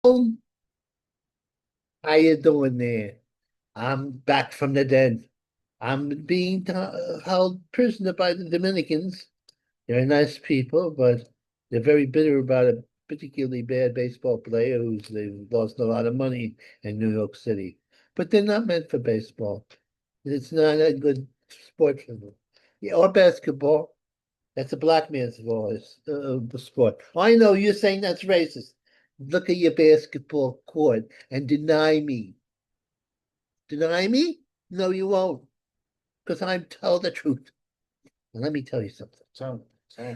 How you doing there? I'm back from the dead. I'm being held prisoner by the Dominicans. They're nice people, but they're very bitter about a particularly bad baseball player who's they've lost a lot of money in New York City. But they're not meant for baseball. It's not a good sport for them. Yeah, or basketball. That's a black man's voice, sport. I know you're saying that's racist. Look at your basketball court and deny me. Deny me? No, you won't, because I tell the truth. And let me tell you something. Tell me.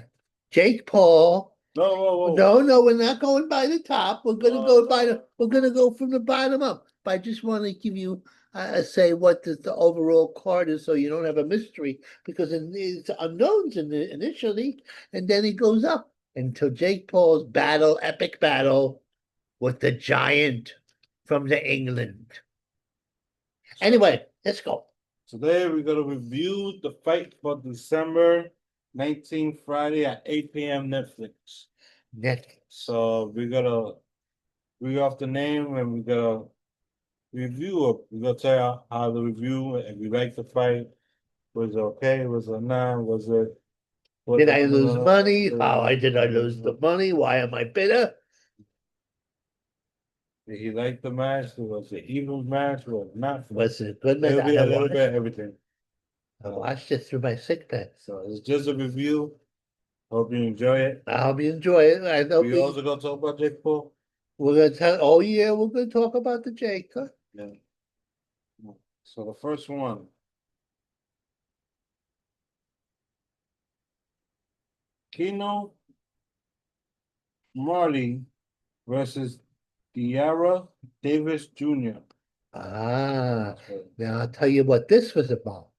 Jake Paul. No, whoa, whoa. No, we're not going by the top. We're gonna No, go by no. we're gonna go from the bottom up. But I just want to give you say what the overall card is, so you don't have a mystery because it's unknowns initially, and then it goes up until Jake Paul's epic battle with the giant from the England. Anyway, let's go. Today we're gonna review the fight for December 19th, Friday at 8 p.m. Netflix. Netflix. So we're gonna read off the name and we're gonna review it. We're gonna tell you how the review if we like the fight. Was it okay? Was it not? Was it Did I lose money? Did I lose the money? Why am I bitter? Did he like the match? Was it even match? Was it not? Was it a good match? It'll be a little bit of everything. I watched it through my sick bed. So it's just a review. Hope you enjoy it. I hope you enjoy it. I hope We also gonna talk about Jake Paul. we're gonna tell. Oh yeah, we're gonna talk about the Jake. Huh? Yeah. So the first one, Keno Marley versus Diarra Davis Jr. Ah, now I'll tell you what this was about.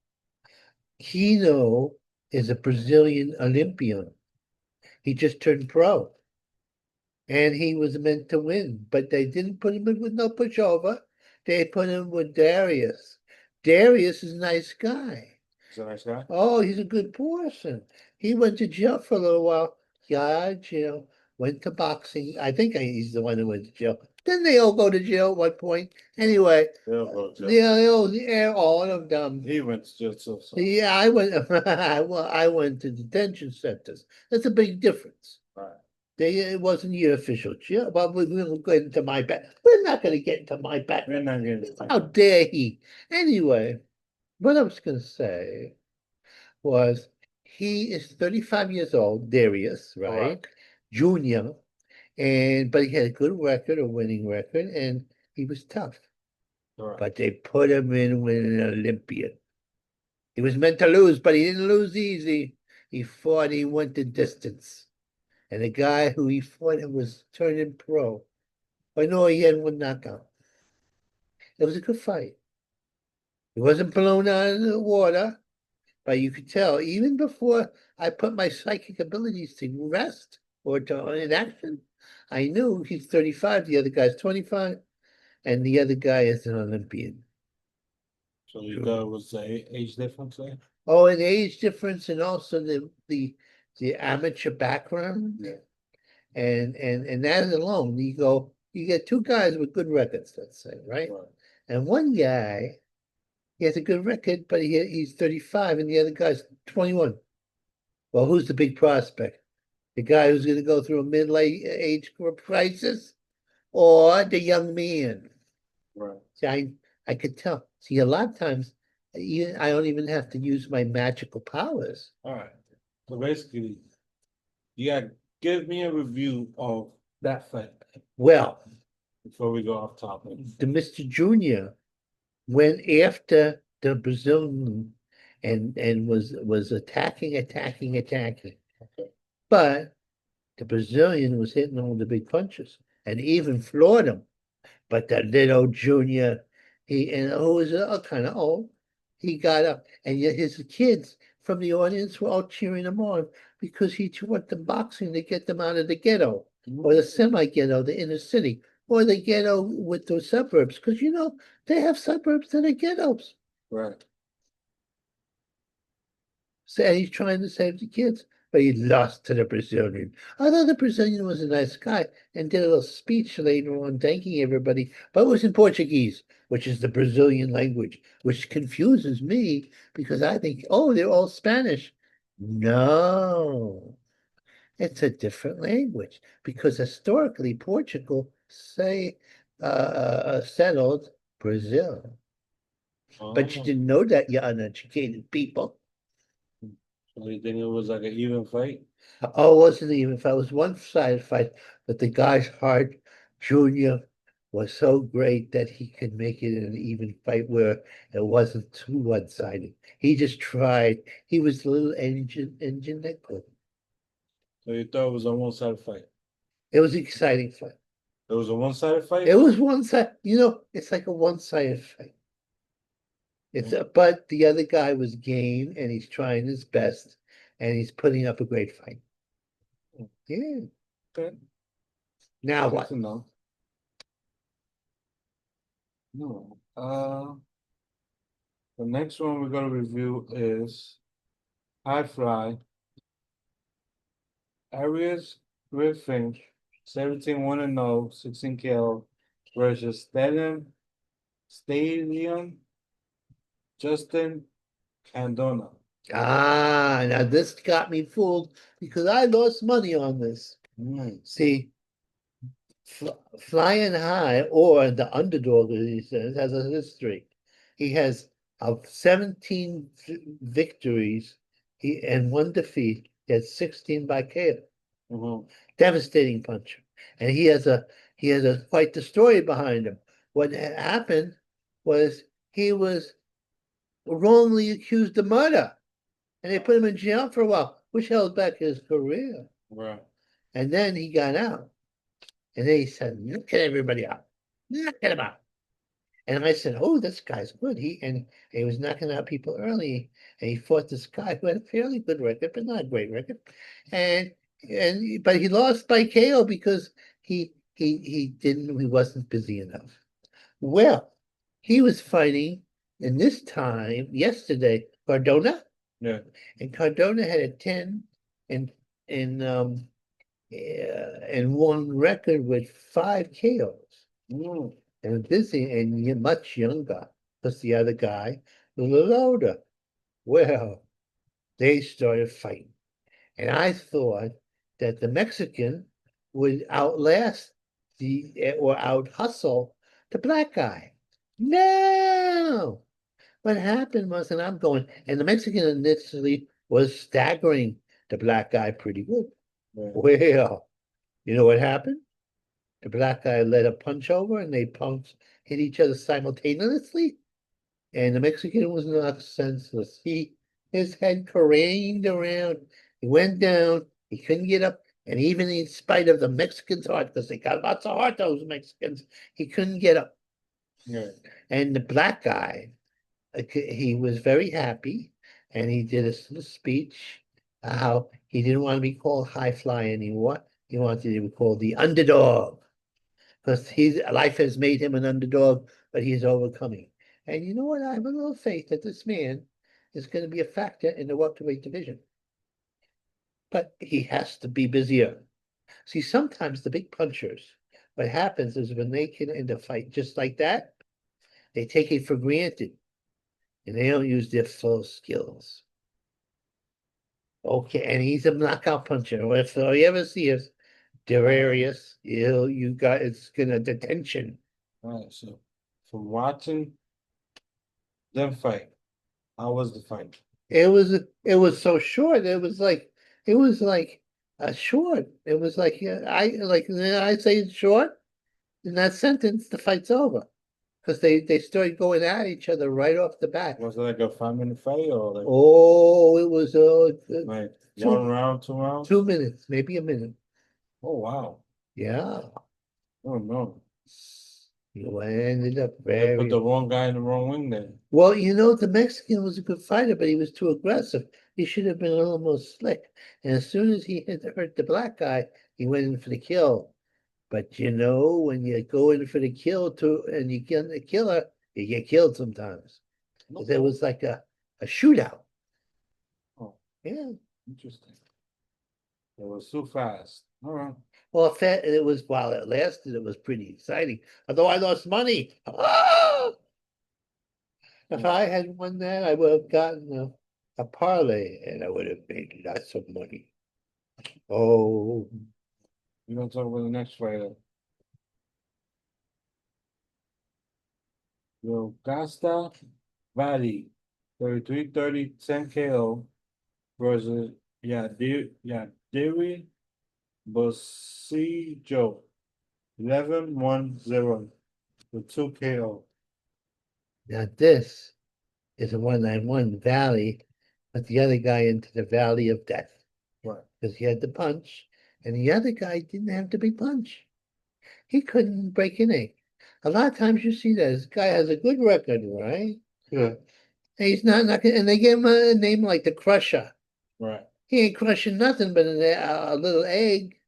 Kino is a Brazilian Olympian. He just turned pro. And he was meant to win, but they didn't put him in with no pushover. They put him with Darius. Darius is a nice guy. Is that nice guy? Oh, he's a good person. He went to jail for a little while. Got out of jail, went to boxing. I think he's the one who went to jail. Didn't they all go to jail at one point? Anyway, yeah, all of them. He went to jail too. So. Yeah, I went. I went to detention centers. That's a big difference. Right. It wasn't your official jail. Well, we will get into my back. We're not going to get into my back. We're not getting How dare he? Anyway, what I was going to say was he is 35 years old, Darius, right? Junior, but he had a good record, a winning record, and he was tough. Right. But they put him in with an Olympian. He was meant to lose, but he didn't lose easy. He fought, he went the distance. And the guy who he fought was turning pro. I know he had one knockout. It was a good fight. He wasn't blown out of the water, but you could tell even before I put my psychic abilities to rest or to in action, I knew he's 35, the other guy's 25, and the other guy is an Olympian. So you thought it was the age difference there? Oh, and the age difference, and also the amateur background. Yeah. And that alone, you get two guys with good records, let's say, right? Right. And one guy, he has a good record, but he's 35 and the other guy's 21. Well, who's the big prospect? The guy who's going to go through a age crisis or the young man? Right. See, I could tell. See, a lot of times, I don't even have to use my magical powers. All right. So basically, you got to give me a review of that fight Well, before we go off topic. the Mr. Junior went after the Brazilian and was attacking. Okay. But the Brazilian was hitting all the big punches and even floored him. But the little Junior, who was kind of old, he got up, and yet his kids from the audience were all cheering him on because he taught them boxing to get them out of the ghetto or the semi-ghetto, the inner city, or the ghetto with the suburbs, because they have suburbs that are ghettos. Right. So and he's trying to save the kids. but he lost to the Brazilian. Although the Brazilian was a nice guy and did a little speech later on thanking everybody, but it was in Portuguese, which is the Brazilian language, which confuses me because I think, oh, they're all Spanish. No, it's a different language because historically Portugal settled Brazil. But you Oh, didn't know that, you uneducated people. so you think it was like an even fight? Oh, it wasn't even if I was one-sided fight, but the guy's heart, Junior, was so great that he could make it an even fight where it wasn't too one-sided. He just tried. He was the little engine that could. So you thought it was a one-sided fight? It was an exciting fight. It was a one-sided fight? It was one side, it's like a one-sided fight. But the other guy was game and he's trying his best and he's putting up a great fight. Yeah. Okay. Now Good what? to know. No. The next one we're gonna review is High Fly. Arias Griffin, 17-1-0, 16 KO versus Stadium Justin Candona. Now this got me fooled because I lost money on this. See, Flying High or the underdog, as he says, has a history. He has of 17 victories and one defeat. He has 16 by KO. Mhm. Devastating puncher. And he has quite the story behind him. What had happened was he was wrongly accused of murder. And they put him in jail for a while, which held back his career. Right. And then he got out. And they said, knock everybody out. Knock him out. And I said, oh, this guy's good. He was knocking out people early. And he fought this guy who had a fairly good record, but not a great record. And but he lost by KO because he wasn't busy enough. Well, he was fighting, and this time, yesterday, Cardona. Yeah. And Cardona had a 10 and and and one record with 5 KOs. And busy and much younger, because the other guy was a little older. Well, they started fighting. And I thought that the Mexican would outlast or out hustle the black guy. No! What happened was, and I'm going, and the Mexican initially was staggering the black guy pretty good. Yeah. Well, you know what happened? The black guy led a punch over and they hit each other simultaneously. And the Mexican was knocked senseless. His head careened around. He went down. He couldn't get up. And even in spite of the Mexicans' heart, because they got lots of heart, those Mexicans, he couldn't get up. Yeah. And the black guy, he was very happy, and he did a speech how he didn't want to be called High Fly anymore. He wanted to be called the underdog because his life has made him an underdog, but he's overcoming. And you know what? I have a little faith that this man is going to be a factor in the welterweight division. But he has to be busier. See, sometimes the big punchers, what happens is when they get in a fight just like that, they take it for granted and they don't use their full skills. Okay, and he's a knockout puncher. If you ever see us, Delirious, it's gonna detention. All right. So from watching them fight, how was the fight? It was so short. It was like a short. It was like I say it's short. In that sentence, the fight's over because they started going at each other right off the bat. Was it like a 5-minute fight or like Oh, it was like two- 1 round, 2 rounds? 2 minutes, maybe a minute. Oh wow. Yeah, Oh no. you ended up They put very the wrong guy in the wrong wing then. well. The Mexican was a good fighter, but he was too aggressive. He should have been a little more slick. And as soon as he hurt the black guy, he went in for the kill. But when you go in for the kill and you get the killer, you get killed sometimes. There was like a shootout. Oh, Yeah. interesting. It was too fast. All right. Well, it was while it lasted, it was pretty exciting. Although I lost money. Ah! If I had won that, I would have gotten a parlay and I would have made lots of money. Oh, We're gonna talk about the next fighter. Yo, Gasta Valley, 33-30, 10 KO versus Dewey Bosijo, 11-1-0 with 2 KO. now this is a 191 Valley, but the other guy into the Valley of Death Right. because he had the punch, and the other guy didn't have the big punch. He couldn't break an egg. A lot of times you see that this guy has a good record, right? Yeah. And he's not, and they give him a name like the Crusher. Right. He ain't crushing nothing but a little egg.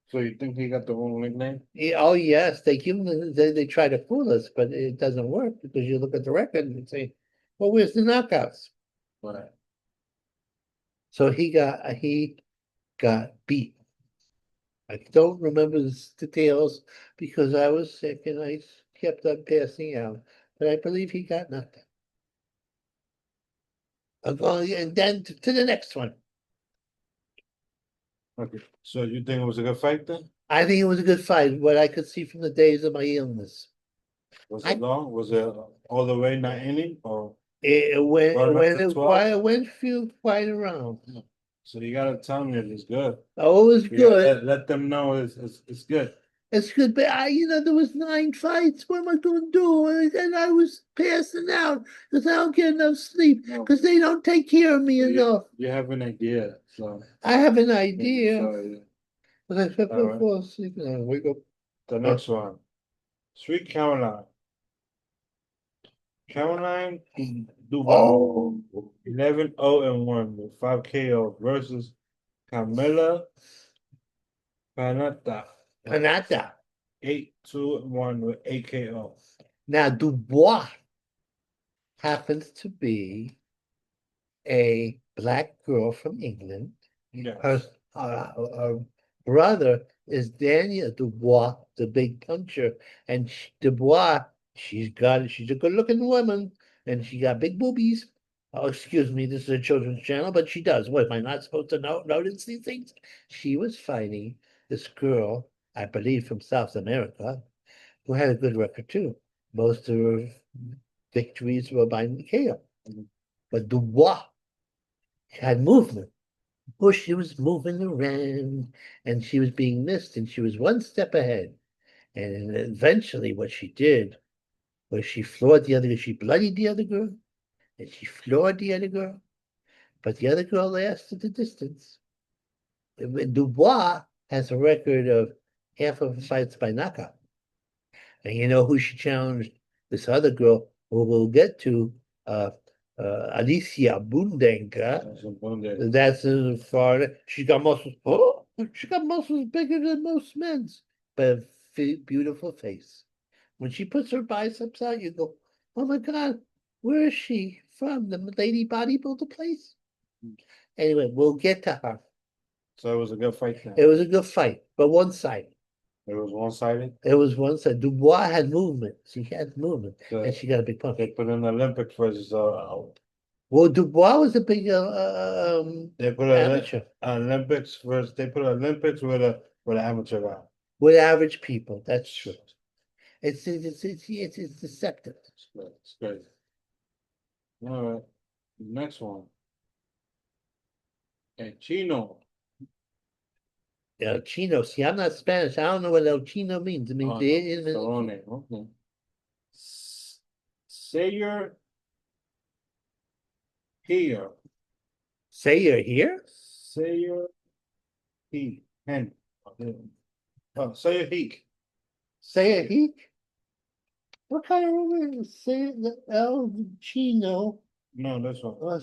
So you think he got the wrong nickname? Oh yes, they give him. They try to fool us, but it doesn't work because you look at the record and say, "Well, where's the knockouts?" Right. So he got beat. I don't remember the details because I was sick and I kept on passing out. But I believe he got knocked out. I'm going, and then to the next one. Okay. So you think it was a good fight then? I think it was a good fight. What I could see from the days of my illness, Was I it long? Was it all the way 9 inning or it went Run it up went to it 12? quite it went few quite around. so you gotta tell me if it's good. Oh, it was You gotta good. let them know it's good. It's good, but there was 9 fights. What am I going to do? And I was passing out because I don't get enough sleep No. because they don't take care of me You, enough. you have an idea. So I have an yeah, idea, so yeah. but I fell All right. fall asleep and I wake up. The next one. Sweet Caroline. Caroline Duval. Oh, 11-0-1 with 5 KO versus Camila Panata. Panata. 8-2-1 with 8 KO. Now, Dubois happens to be a black girl from England. Her, Yes. her brother is Daniel Dubois, the big puncher, and Dubois, she's a good-looking woman, and she got big boobies. Oh, excuse me, this is a children's channel, but she does. What, am I not supposed to notice these things? She was fighting this girl, I believe from South America, who had a good record too. Most of her victories were by KO. Mhm. But Dubois had movement. She was moving around and she was being missed and she was one step ahead. And eventually what she did was she floored the other girl. She bloodied the other girl and she floored the other girl. But the other girl lasted the distance. Dubois has a record of half of her fights by knockout. And you know who she challenged? This other girl who we'll get to, uh, Alicia Bundenka. That's in Florida. She got muscles. Oh, she got muscles bigger than most men's, but a beautiful face. When she puts her biceps out, you go, "Oh my God, where is she from? The lady bodybuilder place?" Anyway, we'll get to her. So it was a good fight then. It was a good fight, but one-sided. It was one-sided. It was one-sided. Dubois had movement. She had movement, and she got a big punch. They put in the Olympics versus Well, Dubois was a big they put amateur Olympics versus they put Olympics with an amateur guy. with average people. That's true. It's deceptive. It's crazy. All right. Next one. And Chino. El Chino. See, I'm not Spanish. I don't know what El Chino means. It means Oh, the no, Cerrone. Okay. Sayer here. Say you're here? Sayer he Hen. Oh, Sayer Heek. Say a he? What kind of word is say the El Chino? No, this one.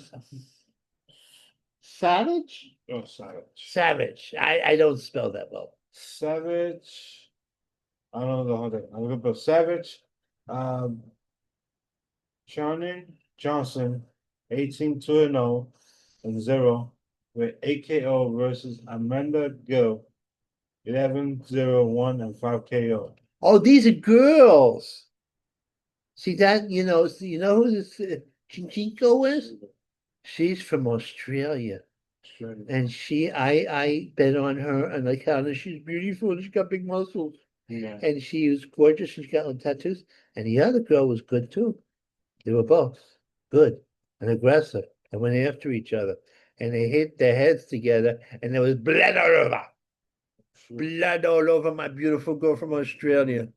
Savage? Oh, Savage. Savage. I don't spell that well. Savage. I don't know the whole thing. I'm gonna put Savage. Johnny Johnson, 18-2-0 and 0 with 8 KO versus Amanda Gill, 11-0-1 and 5 KO. Oh, these are girls. See that, you know who this Chinchinko is? She's from Australia. Australia. And I bet on her on account of she's beautiful and she's got big muscles. Yeah. And she was gorgeous. She's got tattoos. And the other girl was good too. They were both good and aggressive and went after each other. And they hit their heads together and there was blood all over. Blood all over my beautiful girl from Australia.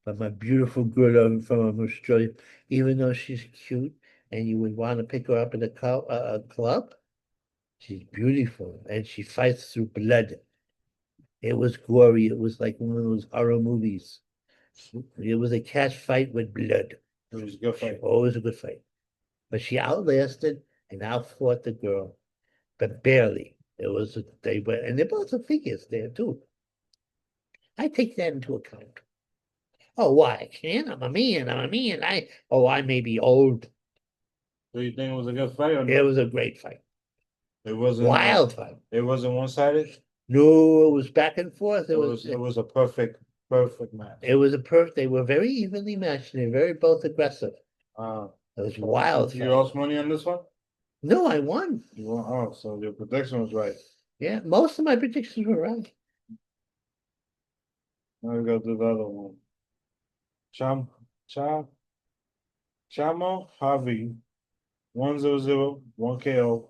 But my beautiful girl from Australia, even though she's cute and you would want to pick her up in a club, she's beautiful and she fights through blood. It was gory. It was like one of those horror movies. It was a cat fight with blood. It was a good fight. Always a good fight. But she outlasted and outfought the girl, but barely. They were, and they're both the figures there too. I take that into account. Oh, why? I can't. I'm a man. I may be old. So you think it was a good fight or It no? was a great fight. It wasn't Wild fight. It wasn't one-sided? No, it was back and forth. It was a perfect match. It was a perfect. They were very evenly matched. They were very both aggressive. It was wild. You lost money on this one? No, I won. You won. Oh, so your prediction was right. Yeah, most of my predictions were right. Now we go to the other one. Cham Chamo Harvey 100 1 KO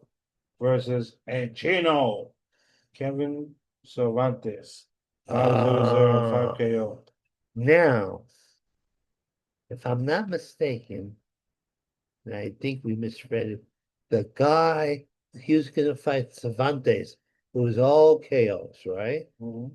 versus Anchino Kevin Cervantes 500 and 5 KO. Now, if I'm not mistaken, and I think we misread it, the guy he was going to fight Cervantes, who was all chaos, right? Mhm.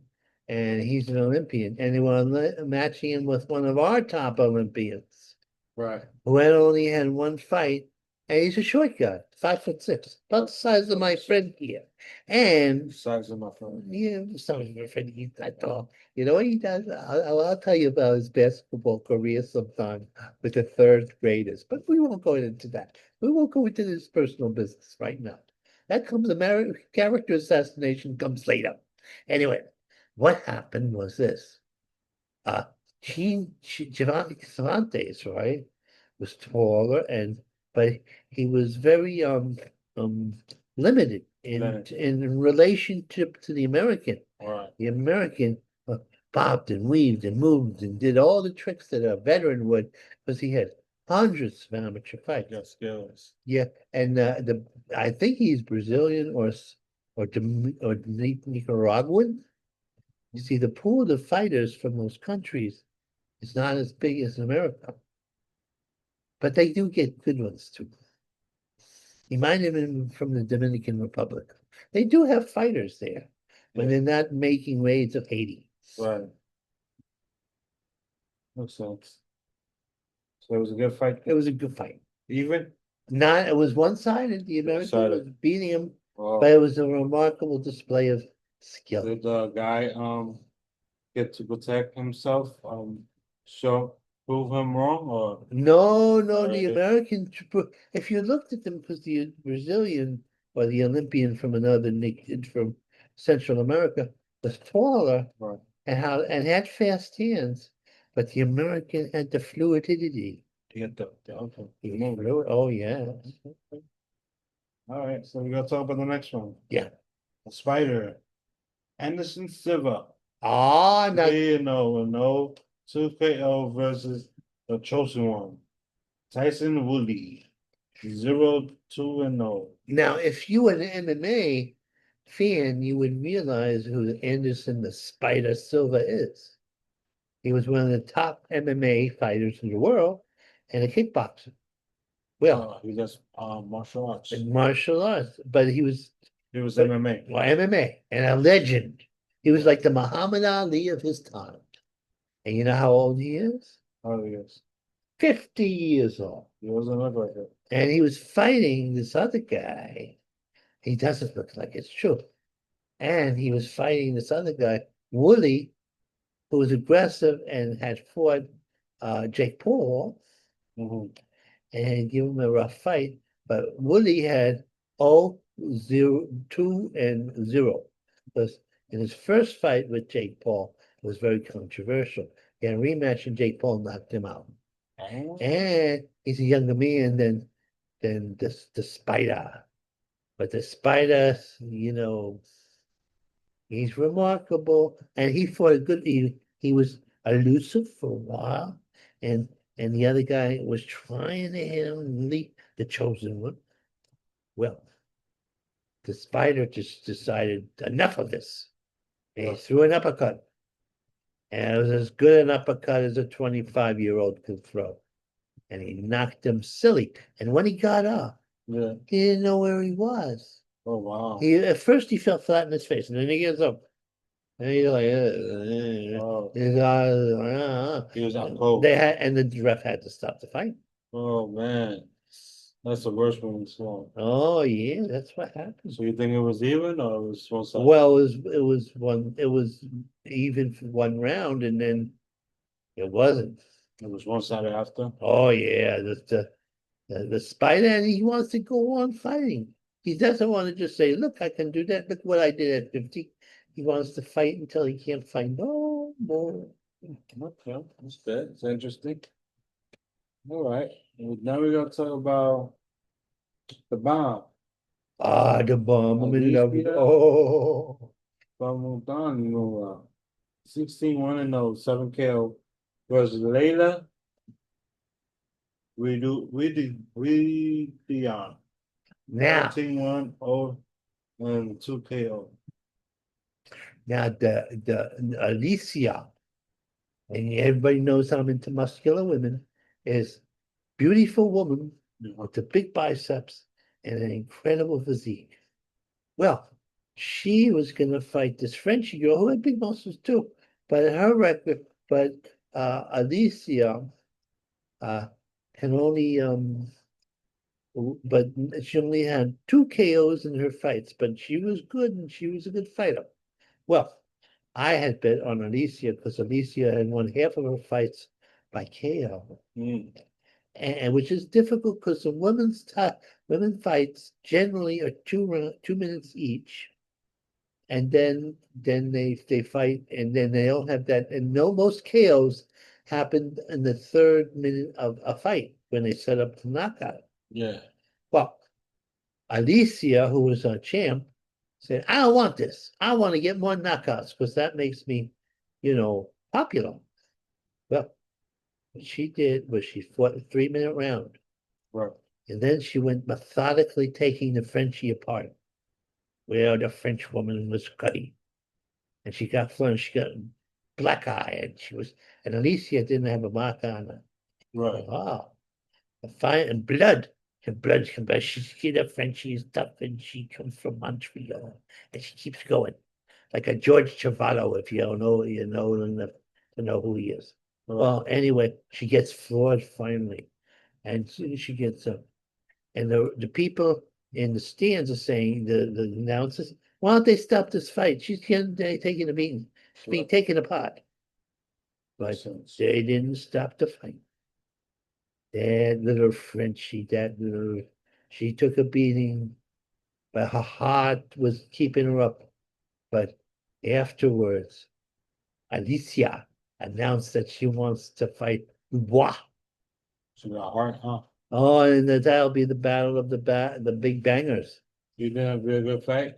And he's an Olympian, and they were matching him with one of our top Olympians, Right. who had only had one fight, and he's a short guy, 5'6", about the size of my friend here. And Size of my friend. yeah, some of my friend, he's not tall. You know what he does? I'll tell you about his basketball career sometime with the third graders, but we won't go into that. We won't go into this personal business right now. That comes, character assassination comes later. Anyway, what happened was this. Giovanni Cervantes, right, was taller but he was very limited in relationship to the American. Right. The American bobbed and weaved and moved and did all the tricks that a veteran would, because he had hundreds of amateur fights. Got skills. Yeah, and I think he's Brazilian or Nicaraguan. You see, the pool of fighters from those countries is not as big as America, but they do get good ones too. He might have been from the Dominican Republic. They do have fighters there, but they're not making raids of Haiti. Right. Makes sense. So it was a good fight. It was a good fight. Even? It was one-sided. The American was beating him, but it was a remarkable display of skill. Did the guy get to protect himself? Prove him wrong or No, the American, if you looked at them, because the Brazilian or the Olympian from from Central America was taller right. and had fast hands, but the American had the fluidity. To get the okay. Oh yeah. All right, so we gotta talk about the next one. Yeah. The Spider. Anderson Silva. Ah, now 3-0, 2 KO versus the chosen one. Tyson Woodley. 0-2-0. Now, if you were an MMA fan, you would realize who Anderson the Spider Silva is. He was one of the top MMA fighters in the world and a kickboxer. Well, he does martial arts. Martial arts, but he was MMA. Well, MMA and a legend. He was like the Muhammad Ali of his time. And you know how old he is? Oh, yes. 50 years old. He doesn't look like it. And he was fighting this other guy. He doesn't look like it's true. And he was fighting this other guy, Woolley, who was aggressive and had fought Jake Paul and had given him a rough fight. But Woolley had 2-0. Because in his first fight with Jake Paul, it was very controversial. He had a rematch and Jake Paul knocked him out. Oh, And he's a younger man than the Spider. But the Spider, he's remarkable, and he fought a good. He was elusive for a while, and the other guy was trying to hit him, the chosen one. Well, the Spider just decided enough of this. And he threw an uppercut, and it was as good an uppercut as a 25-year-old could throw. And he knocked him silly. And when he got up, yeah. he didn't know where he was. Oh, wow. He at first he fell flat in his face, and then he gets up. And he's like, Oh, he was out cold. and the ref had to stop the fight. Oh, man. That's the worst one in Sloan. Oh yeah, that's what happened. So you think it was even or it was one side? Well, it was even for one round, and then it wasn't. It was one sided after. Oh yeah, the Spider, and he wants to go on fighting. He doesn't want to just say, "Look, I can do that. Look what I did at 50." He wants to fight until he can't fight no more. Okay, that's good. It's interesting. All right. Well, now we're gonna talk about the bomb. Ah, the bomb. I'm in love with. Alicia Oh, Bamudano, 16-1-0, 7 KO versus Layla. We Dion. now 14-1-0 and 2 KO. Now the Alicia, and everybody knows I'm into muscular women, is beautiful woman with the big biceps and an incredible physique. Well, she was gonna fight this Frenchy girl who had big muscles too, but her record, but Alicia can only but she only had 2 KOs in her fights, but she was good and she was a good fighter. Well, I had bet on Alicia because Alicia had won half of her fights by KO, and which is difficult because the women fights generally are 2 minutes each, and then they fight, and then they don't have that, and no most KOs happened in the third minute of a fight when they set up the knockout. Yeah. Well, Alicia, who was a champ, said, I don't want this. I want to get more knockouts because that makes me, popular. Well, what she did was she fought a 3-minute round. Right. And then she went methodically taking the Frenchie apart. Where the French woman was cutty. And she got black eye, and Alicia didn't have a mark on her. Right. Oh, fine, and blood. Her blood comes back. The Frenchie is tough, and she comes from Montreal, and she keeps going, like a George Chavato. If you don't know, you know enough to know who he is. Right. Well, anyway, she gets floored finally, and she gets up, and the people in the stands are saying the announcers, why don't they stop this fight? She's taking a beating. She's being taken apart. But they didn't stop the fight. That little Frenchie, she took a beating, but her heart was keeping her up. But afterwards, Alicia announced that she wants to fight Dubois. She got heart, huh? Oh, and that'll be the battle of the big bangers. You think it'll be a good fight?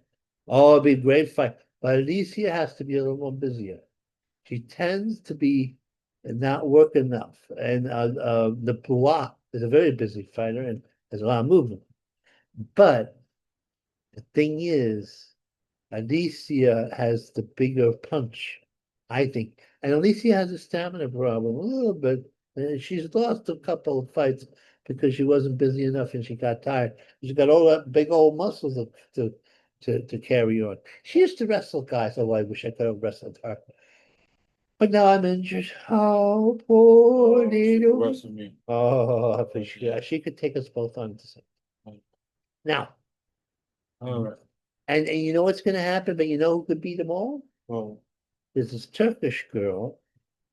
Oh, it'll be a great fight. But Alicia has to be a little more busier. She tends to be not work enough. And the Dubois is a very busy fighter and has a lot of movement. But the thing is, Alicia has the bigger punch, I think. And Alicia has a stamina problem a little bit. And she's lost a couple of fights because she wasn't busy enough and she got tired. She got all that big old muscles to carry on. She used to wrestle guys. Oh, I wish I could have wrestled her. But now I'm injured. Oh, poor little. Wrestle me. Oh, but she could take us both on. Now, All right. and you know what's going to happen, but you know who could beat them all? Oh, There's this Turkish girl.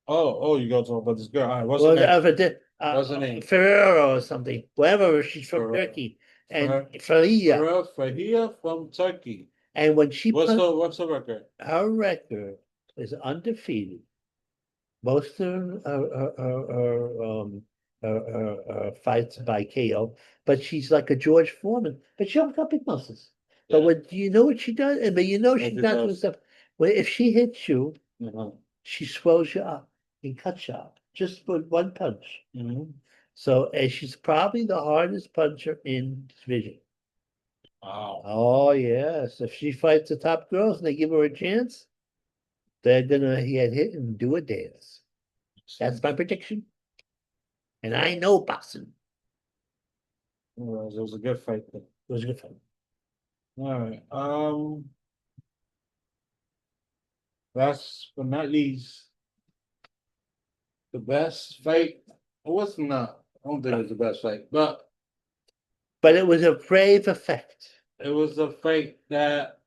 you gotta talk about this girl. All right, what's Well, her name? What's her name? Ferrero or something. Wherever she's from Ferrero. Turkey. And Faria, Fahia from Turkey. and when she What's put her record? her record is undefeated. Most of her fights by KO, but she's like a George Foreman, but she don't got big muscles. But Yeah. what do you know what she does? But you know What she she does does. with stuff. Well, if she hits you, Mhm. she swells you up and cuts you up just with one punch. Mhm. So, and she's probably the hardest puncher in division. Wow. Oh yes, if she fights the top girls and they give her a chance, they're gonna hit and do a dance. That's my prediction. And I know boxing. It was a good fight then. It was a good fight. All right. Last but not least, the best fight. It was not. I don't think it was the best fight, but But it was a brave effect. it was a fight that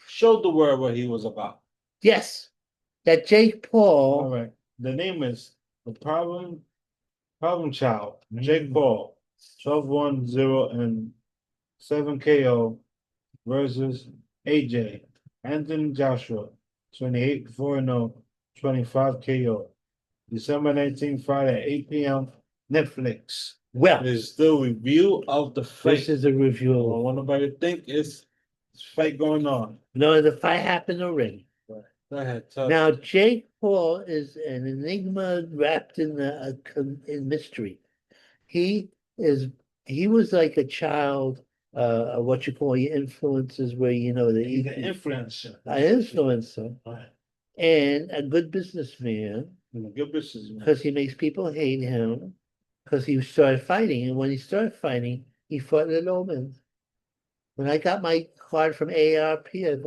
showed the world what he was about. Yes, that Jake All Paul, right. The name is the Problem Child. Jake Paul. 12-1-0 and 7 KO versus AJ. Anthony Joshua. 28-4-0, 25 KO. December 19th, Friday at 8 p.m. Netflix. well, Is the review of the this fight. is a I review. don't want nobody to think it's fight going on. No, the fight happened already. Go ahead, tell Now, us. Jake Paul is an enigma wrapped in mystery. He is he was like a child, what you call your influences, where you know that He's an influencer. an influencer Right. and a good businessman He's a good businessman. because he makes people hate him because he started fighting, and when he started fighting, he fought at Omens. When I got my card from AARP, I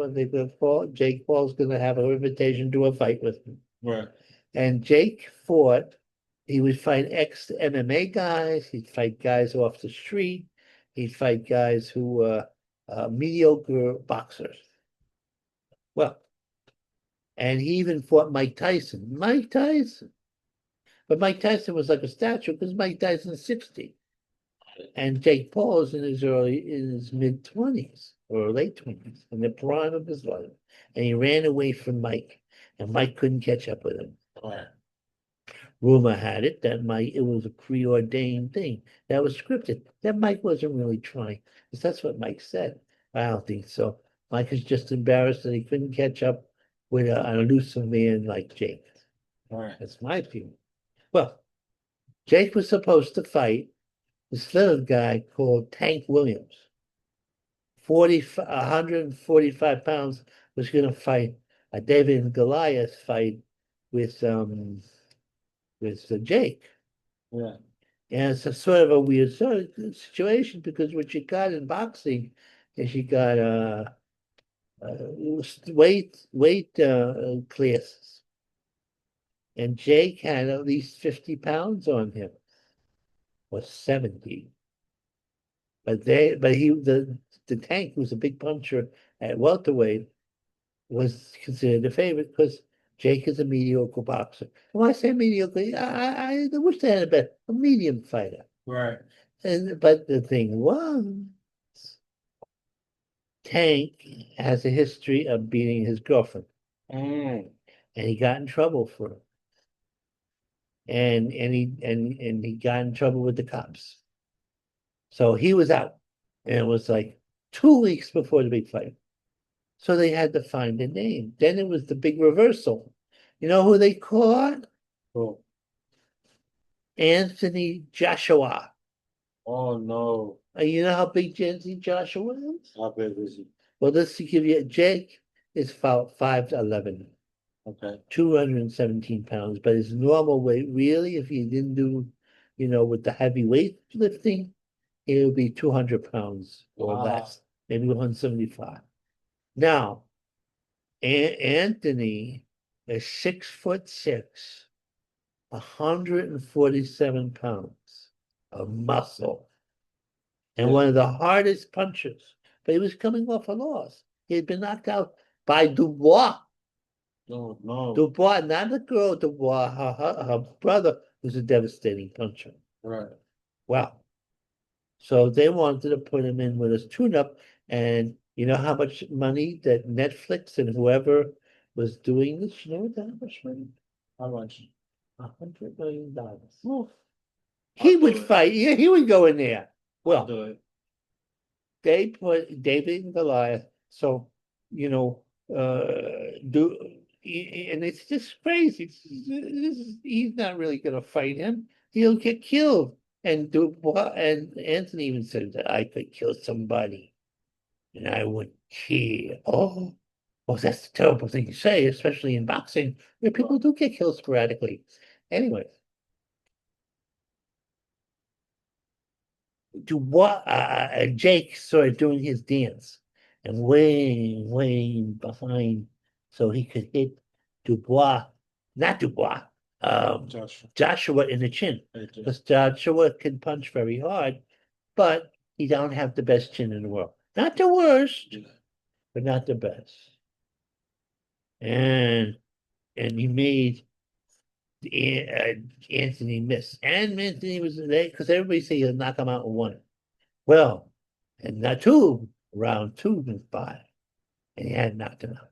thought Jake Paul's going to have an invitation to a fight with me. Right. And Jake fought. He would fight ex-MMA guys. He'd fight guys off the street. He'd fight guys who were mediocre boxers. Well, and he even fought Mike Tyson. Mike Tyson. But Mike Tyson was like a statue because Mike Tyson's 60. And Jake Paul is in his mid-20s or late 20s, in the prime of his life. And he ran away from Mike, and Mike couldn't catch up with him. Right. Rumor had it that it was a preordained thing that was scripted. That Mike wasn't really trying, because that's what Mike said. I don't think so. Mike is just embarrassed that he couldn't catch up with an elusive man like Jake. Right. That's my opinion. Well, Jake was supposed to fight this little guy called Tank Williams. 145 pounds, was going to fight a David and Goliath fight with Jake. Yeah. And it's a sort of a weird situation because what you got in boxing is you got weight classes, and Jake had at least 50 pounds on him, or 70. But the Tank, who's a big puncher at welterweight, was considered a favorite because Jake is a mediocre boxer. And when I say mediocre, I wish they had a medium fighter. Right. But the thing was, Tank has a history of beating his girlfriend, Mm. and he got in trouble for it. And he got in trouble with the cops. So he was out, and it was like 2 weeks before the big fight. So they had to find a name. Then it was the big reversal. You know who they caught? Cool. Anthony Joshua. Oh no. You know how big Anthony Joshua is? How big is he? Well, this to give you, Jake is about 5'11", Okay. 217 pounds, but his normal weight, really, if he didn't do, with the heavy weight lifting, it would be 200 pounds or Wow. less, maybe 175. Now, Anthony is 6'6", 147 pounds of muscle, and Yeah. one of the hardest punchers. But he was coming off a loss. He had been knocked out by Dubois. Oh no. Dubois, not the girl Dubois, her brother was a devastating puncher. Right. Well, So they wanted to put him in with his tune-up, and you know how much money that Netflix and whoever was doing this, you know how much money? How much? $100 million. Oof. He I'll would do it. fight, yeah, he would go in there. I'll Well, do it. they put David and Goliath, so, you know, and it's just crazy. He's not really gonna fight him. He'll get killed. And Dubois and Anthony even said that I could kill somebody and I wouldn't care. Oh, well, that's a terrible thing to say, especially in boxing, where people do get killed sporadically. Anyway, Dubois, Jake started doing his dance and way behind so he could hit Dubois, not Dubois, Joshua. Joshua in the chin. Hey, Josh. Because Joshua can punch very hard, but he don't have the best chin in the world. Not the worst, but not the best. And he made Anthony miss. And Anthony was there because everybody say he'll knock him out in one. Well, and not two, round two went by, and he had knocked him out.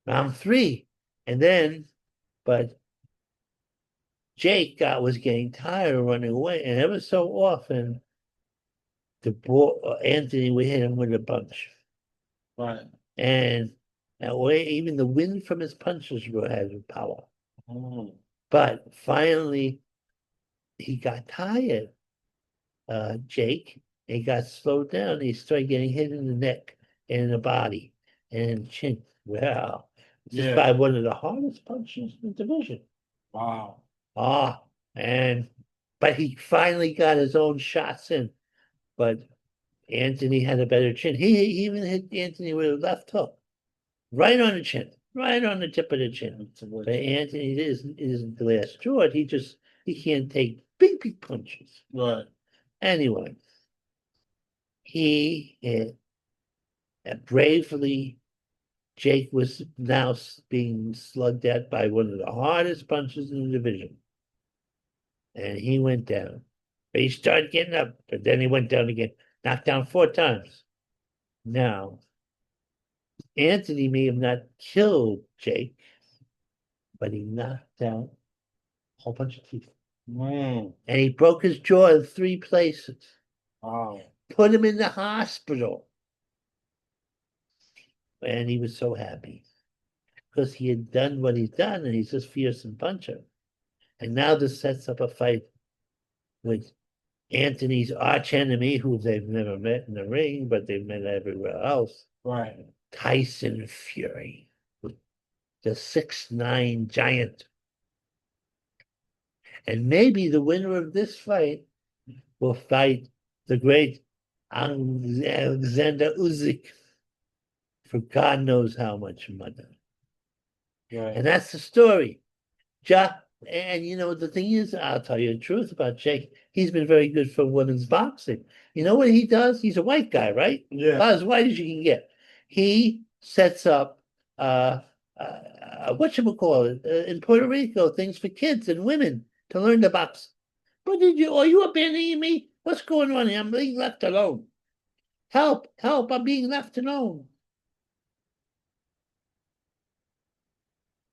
Round three, and then, but Jake was getting tired of running away, and ever so often, Anthony would hit him with a punch. Right. And that way, even the wind from his punches had power. Mm. But finally, he got tired, Jake. He got slowed down. He started getting hit in the neck and in the body and in the chin. Wow. This is by one of the hardest punches in the division. Wow. Ah, but he finally got his own shots in. But Anthony had a better chin. He even hit Anthony with a left hook. Right on the chin. Right on the tip of the chin. But Anthony isn't glass jawed. He can't take big punches. Right. Anyway, he bravely, Jake was now being slugged at by one of the hardest punches in the division. And he went down. But he started getting up, but then he went down again, knocked down 4 times. Now, Anthony may have not killed Jake, but he knocked out a whole bunch of teeth. Mm. And he broke his jaw in 3 places. Wow. Put him in the hospital. And he was so happy because he had done what he's done and he's just fearsome puncher. And now this sets up a fight with Anthony's arch enemy, who they've never met in the ring, but they've met everywhere else. Right. Tyson Fury, the 6'9" giant. And maybe the winner of this fight will fight the great Alexander Usyk for God knows how much money. Right. And that's the story. And you know, the thing is, I'll tell you the truth about Jake. He's been very good for women's boxing. You know what he does? He's a white guy, right? Yeah. About as white as you can get. He sets up whatchamacallit, in Puerto Rico, things for kids and women to learn to box. But are you abandoning me? What's going on here? I'm being left alone. Help, I'm being left alone.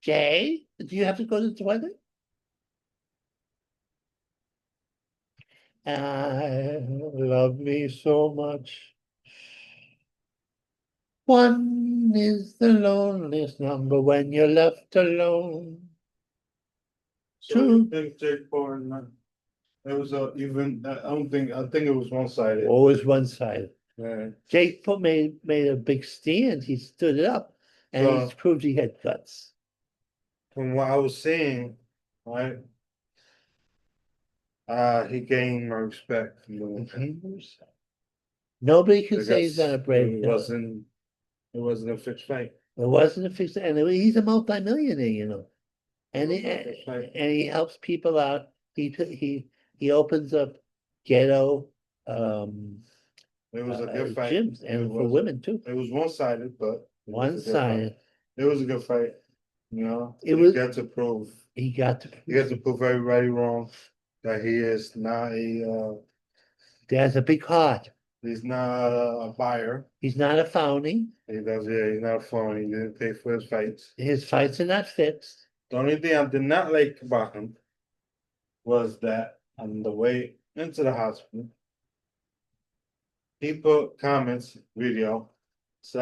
Jay, do you have to go to the toilet? I love me so much. One is the loneliest number when you're left alone. So you think Jake Paul and it was even I think it was one-sided. Always one side. Yeah. Jake Paul made a big stand. He stood it up and he proved he had guts. From what I was seeing, right? He gained my respect from the Nobody can say he's not a brave it killer. wasn't a fixed fight. It wasn't a fixed, and he's a multimillionaire, you know. And Right. he helps people out. He opens up ghetto It was a good fight. gyms, and for women too. It was one-sided, but One-sided. It was a good fight. You know, It was. got to prove. He got to. He got to prove everybody wrong that he is not a There's a big heart. He's not a buyer. He's not a phony. He does, yeah, he's not a phony. He didn't pay for his fights. His fights are not fixed. The only thing I did not like about him was that on the way into the hospital, he put comments, video, /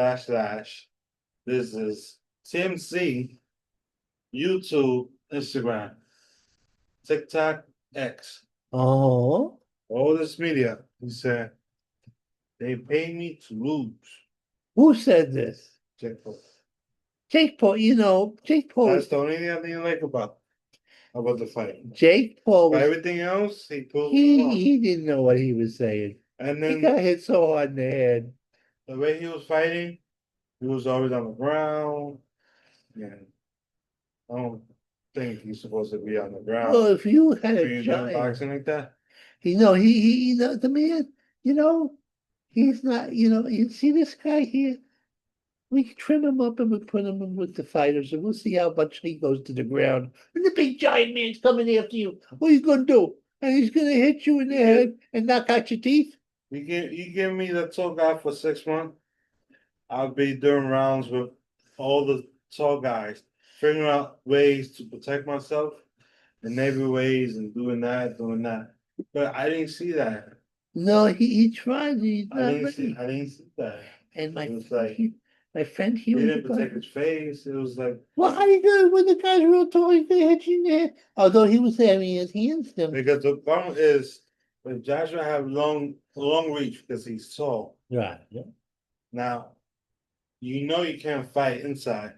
this is TMC, YouTube, Instagram, TikTok, X, Oh, all this media. He said, they pay me to lose. who said this? Jake Paul. Jake Paul, Jake Paul That's was the only thing I didn't like about the fight. Jake Paul But was everything else, he pulled he off. he didn't know what he was saying. And He then got hit so hard in the head. the way he was fighting, he was always on the ground. And I don't think he's supposed to be on the ground. Well, if you had a Being giant, boxing like that. the man, he's not, you see this guy here? We can trim him up and we put him in with the fighters and we'll see how much he goes to the ground. And the big giant man's coming after you. What are you gonna do? And he's gonna hit you in the head and knock out your teeth? You give me the tall guy for 6 months, I'll be doing rounds with all the tall guys, figuring out ways to protect myself in every ways and doing that. But I didn't see that. No, he tried. He's not ready. I didn't see that. And It was like my friend he here was didn't the guy. protect his face. It was like Well, how you gonna when the guy's real tall, he's gonna hit you in the head? Although he was having his hands them. because the problem is with Joshua have long reach because he's tall. Right. Yeah. Now, you can't fight inside.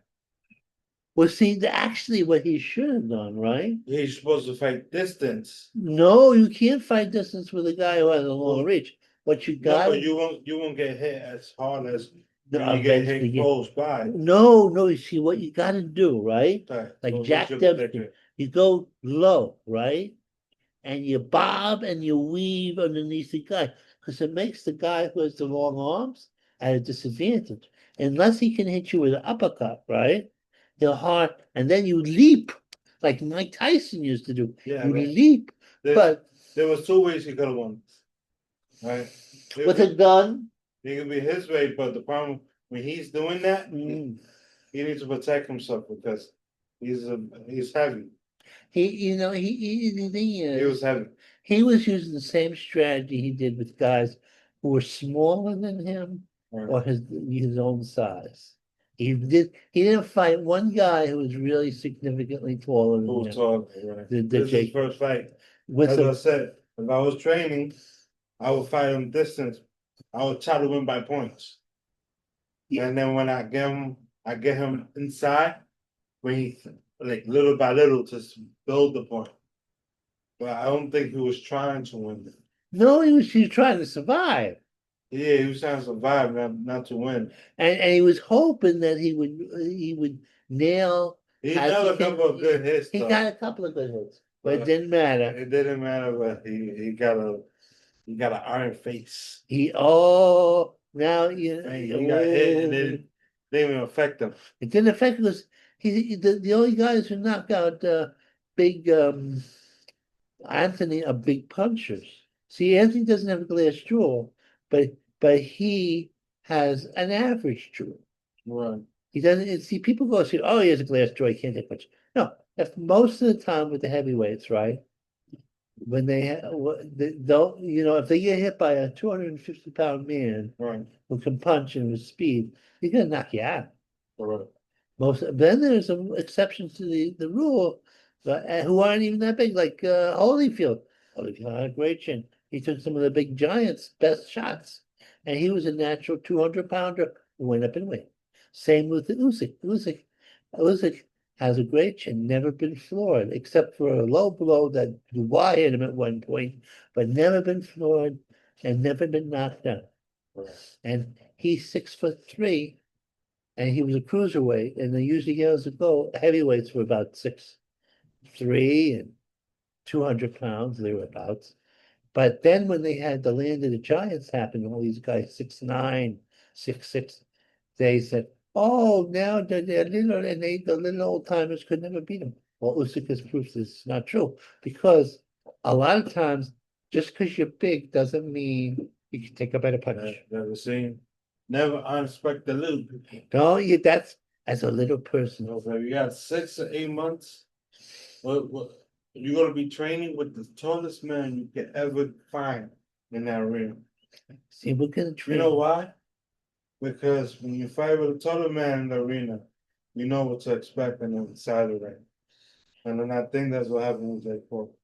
Well, see, actually, what he should have done, right? He's supposed to fight distance. No, you can't fight distance with a guy who has a long Well, reach. What you No, got? but you won't get hit as hard as No, when you get eventually hit get- close by. No, you see what you got to do, right? Right. Like So Jack who's your Dempsey. protector? You go low, right? And you bob and you weave underneath the guy because it makes the guy who has the long arms at a disadvantage. Unless he can hit you with an uppercut, right? He'll hard, and then you leap like Mike Tyson used to do. Yeah, You but leap, there, but there was 2 ways he could have won. Right? with a gun. It could be his way, but the problem when he's doing that, mm, he needs to protect himself because he's heavy. the thing He is, was heavy. he was using the same strategy he did with guys who were smaller than him or Right. his own size. He didn't fight one guy who was really significantly taller Who than was him. tall, right? The This is his Jake first fight. with As I a said, if I was training, I would fight him distance. I would try to win by points. Yeah. And then when I get him inside, when he like little by little to build the point. But I don't think he was trying to win. no, he was trying to survive. Yeah, he was trying to survive, not to win. And he was hoping that he would nail. He as got a can- couple of good hits. He though. got a couple of good hits, but it But- didn't matter. It didn't matter, but he got an iron face. Now you And he got hit and it didn't even affect him. it didn't affect us. The only guys who knock out big Anthony are big punchers. See, Anthony doesn't have a glass jaw, but he has an average jaw. Right. He doesn't see people go see, oh, he has a glass jaw, he can't take punch. No, if most of the time with the heavyweights, right? When they'll, if they get hit by a 250-pound man Right. who can punch and with speed, he's gonna knock you out. Right. Then there's some exceptions to the rule, who aren't even that big, like Holyfield. Holyfield had a great chin. He took some of the big giants' best shots, and he was a natural 200-pounder who went up in weight. Same with the Usyk. Usyk has a great chin, never been floored, except for a low blow that Dubois hit him at one point, but never been floored and never been knocked out. Right. And he's 6'3", and he was a cruiserweight, and they usually years ago, heavyweights were about 6'3" and 200 pounds, thereabouts. But then when they had the Land of the Giants happen, all these guys 6'9", 6'6", they said, oh, now they're little, and the little old timers could never beat them. Well, Usyk has proof this is not true, because a lot of times Just because you're big doesn't mean you can take a better punch. Never seen, never unexpected the little people. No, that's as a little person. So if you got 6 or 8 months, what you're gonna be training with the tallest man you can ever find in that arena. See, we're gonna You train. know why? Because when you fight with a taller man in the arena, you know what to expect on the side of the ring. And then I think that's what happened with Jake Paul.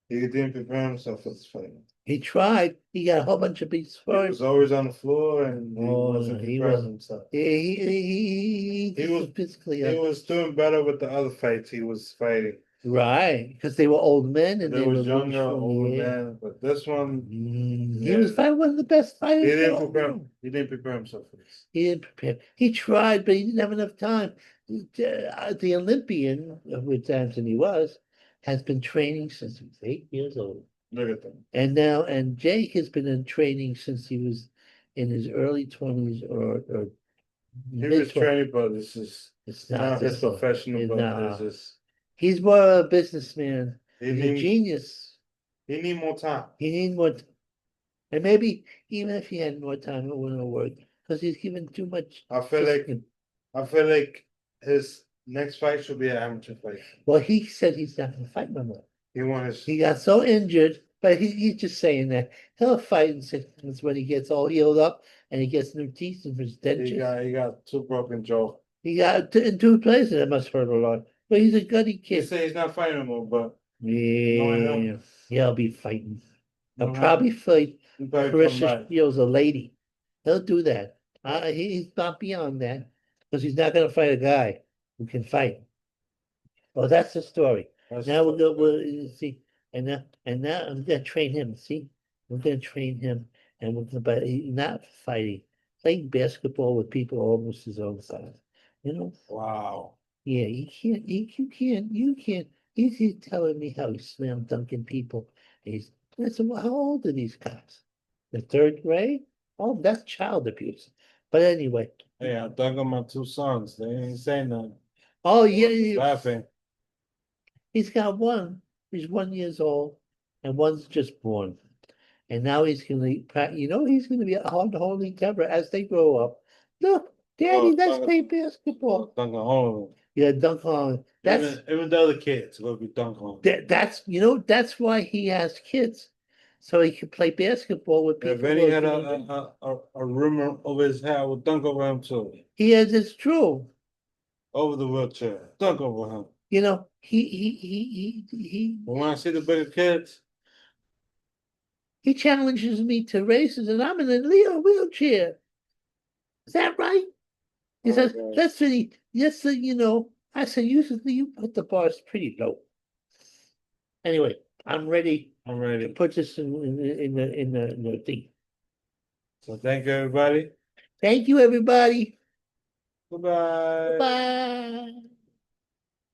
He didn't prepare himself for this fight. He tried. He got a whole bunch of beats He for it. was always on the floor and he Oh, wasn't he preparing was- himself. He was physically He was doing better with the other fights he was fighting. right because they were old men and There they was were younger, strong, older yeah. man, but this one, He yeah. was fighting one of the best fighters. he in the didn't whole prepare. world. He didn't prepare himself for this. He didn't prepare. He tried, but he didn't have enough time. The Olympian, which Anthony was, has been training since he was 8 years old. Look at them. And Jake has been in training since he was in his early 20s or He mid was 20s. training, but this is It's not not his this one. professional, but Nah. this is. He's more of a businessman. He He's a need, genius. he need more time. He needs more. And maybe even if he had more time, it wouldn't work because he's given too much. I feel like his next fight should be an amateur fight. Well, he said he's not gonna fight no more. He wants. He got so injured, but he's just saying that he'll fight in 6 months when he gets all healed up and he gets new teeth in his dentures. He got 2 broken jaw. He got in 2 places. That must hurt a lot. But he's a gutty He kid. say he's not fighting anymore, but Yeah, he'll be fighting. He'll Mhm. probably fight he probably come Carissa back. Shields, a lady. He'll do that. He's not beyond that because he's not going to fight a guy who can fight. Well, that's the story. That's Now the- we'll see, and now I'm going to train him. See, we're going to train him, and we're going to not fighting, playing basketball with people almost his own size. You know. Wow. Yeah, you can't. He's telling me how he slam dunking people. I said, well, how old are these guys? The third grade? Oh, that's child abuse. But anyway, Hey, I dug on my 2 sons. They ain't saying nothing. oh yeah, Laughing. he's got one. He's 1 years old, and one's just born. And now he's gonna, he's gonna be a holding camera as they grow up. Look, Daddy, let's play basketball. Dunk on all of them. Yeah, dunk on. That's Even the other kids will be dunk on. that's why he has kids, so he can play basketball with people. If any who are had doing- a rumor over his head, I would dunk over him too. He has. It's true. Over the wheelchair, dunk over him. But when I see the bigger kids, He challenges me to races, and I'm in a Leo wheelchair. Is that right? He says, Okay. let's see. Yes, I said, usually you put the bars pretty low. Anyway, I'm ready I'm to ready. put this in the thing. So thank you, everybody. Thank you, everybody. Goodbye. Bye.